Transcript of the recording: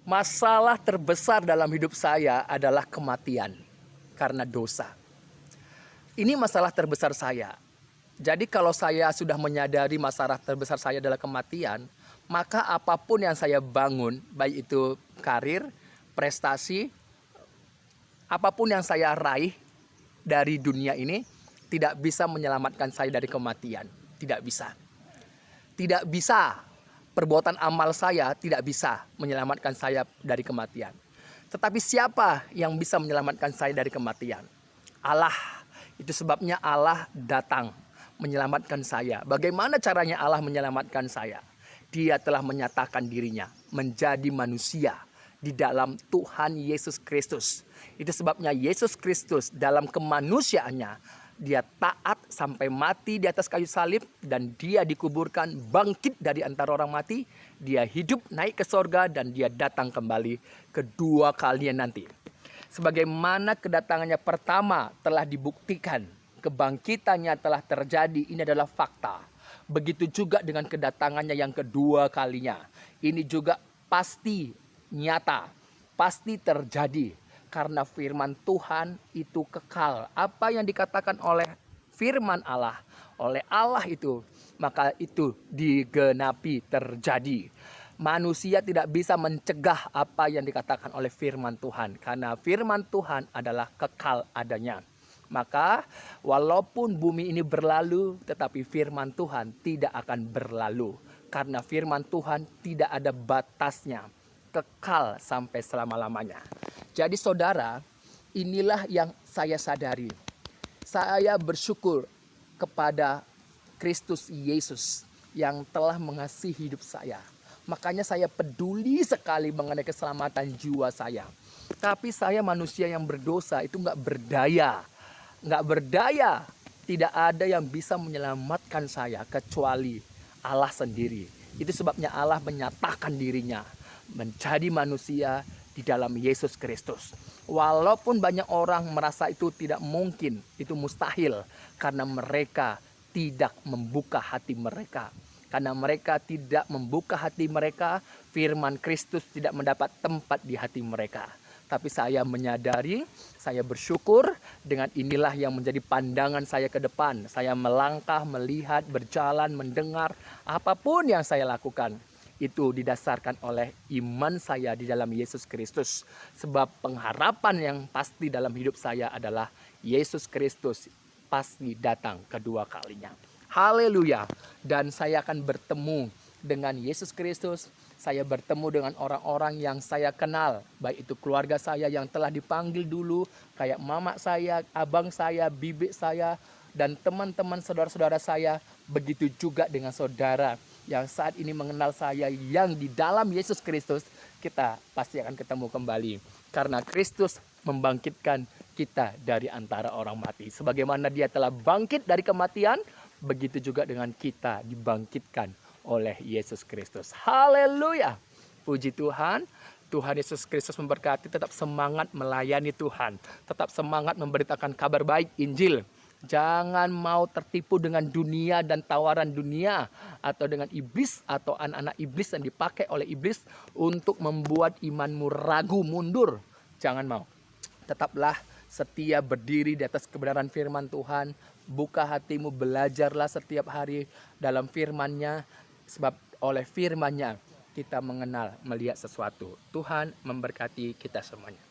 Masalah terbesar dalam hidup saya adalah kematian karena dosa. Ini masalah terbesar saya. Jadi kalau saya sudah menyadari masalah terbesar saya adalah kematian, maka apapun yang saya bangun, baik itu karir, prestasi, apapun yang saya raih dari dunia ini, tidak bisa menyelamatkan saya dari kematian. Tidak bisa. Tidak bisa. Perbuatan amal saya tidak bisa menyelamatkan saya dari kematian. Tetapi siapa yang bisa menyelamatkan saya dari kematian? Allah. Itu sebabnya Allah datang menyelamatkan saya. Bagaimana caranya Allah menyelamatkan saya? Dia telah menyatakan dirinya menjadi manusia di dalam Tuhan Yesus Kristus. Itu sebabnya Yesus Kristus dalam kemanusiaannya, dia taat sampai mati di atas kayu salib, dan dia dikuburkan, bangkit dari antara orang mati, dia hidup naik ke sorga, dan dia datang kembali kedua kalinya nanti. Sebagaimana kedatangannya pertama telah dibuktikan, kebangkitannya telah terjadi, ini adalah fakta. Begitu juga dengan kedatangannya yang kedua kalinya. Ini juga pasti nyata, pasti terjadi. Karena firman Tuhan itu kekal. Apa yang dikatakan oleh firman Allah, oleh Allah itu, maka itu digenapi, terjadi. Manusia tidak bisa mencegah apa yang dikatakan oleh firman Tuhan. Karena firman Tuhan adalah kekal adanya. Maka walaupun bumi ini berlalu, tetapi firman Tuhan tidak akan berlalu. Karena firman Tuhan tidak ada batasnya, kekal sampai selama-lamanya. Jadi saudara, inilah yang saya sadari. Saya bersyukur kepada Kristus Yesus yang telah mengasihi hidup saya. Makanya saya peduli sekali mengenai keselamatan jiwa saya. Tapi saya manusia yang berdosa, itu nggak berdaya. Nggak berdaya. Tidak ada yang bisa menyelamatkan saya kecuali Allah sendiri. Itu sebabnya Allah menyatakan dirinya menjadi manusia di dalam Yesus Kristus. Walaupun banyak orang merasa itu tidak mungkin, itu mustahil, karena mereka tidak membuka hati mereka. Karena mereka tidak membuka hati mereka, firman Kristus tidak mendapat tempat di hati mereka. Tapi saya menyadari, saya bersyukur, dengan inilah yang menjadi pandangan saya ke depan. Saya melangkah, melihat, berjalan, mendengar, apapun yang saya lakukan, itu didasarkan oleh iman saya di dalam Yesus Kristus. Sebab pengharapan yang pasti dalam hidup saya adalah Yesus Kristus pasti datang kedua kalinya. Haleluya. Dan saya akan bertemu dengan Yesus Kristus. Saya bertemu dengan orang-orang yang saya kenal. Baik itu keluarga saya yang telah dipanggil dulu, kayak mama saya, abang saya, bibi saya, dan teman-teman saudara-saudara saya. Begitu juga dengan saudara yang saat ini mengenal saya, yang di dalam Yesus Kristus, kita pasti akan ketemu kembali. Karena Kristus membangkitkan kita dari antara orang mati. Sebagaimana dia telah bangkit dari kematian, begitu juga dengan kita dibangkitkan oleh Yesus Kristus. Haleluya. Puji Tuhan. Tuhan Yesus Kristus memberkati. Tetap semangat melayani Tuhan. Tetap semangat memberitakan kabar baik Injil. Jangan mau tertipu dengan dunia dan tawaran dunia, atau dengan iblis atau anak-anak iblis yang dipakai oleh iblis untuk membuat imanmu ragu, mundur. Jangan mau. Tetaplah setia berdiri di atas kebenaran firman Tuhan. Buka hatimu, belajarlah setiap hari dalam firman-Nya, sebab oleh firman-Nya kita mengenal, melihat sesuatu. Tuhan memberkati kita semuanya.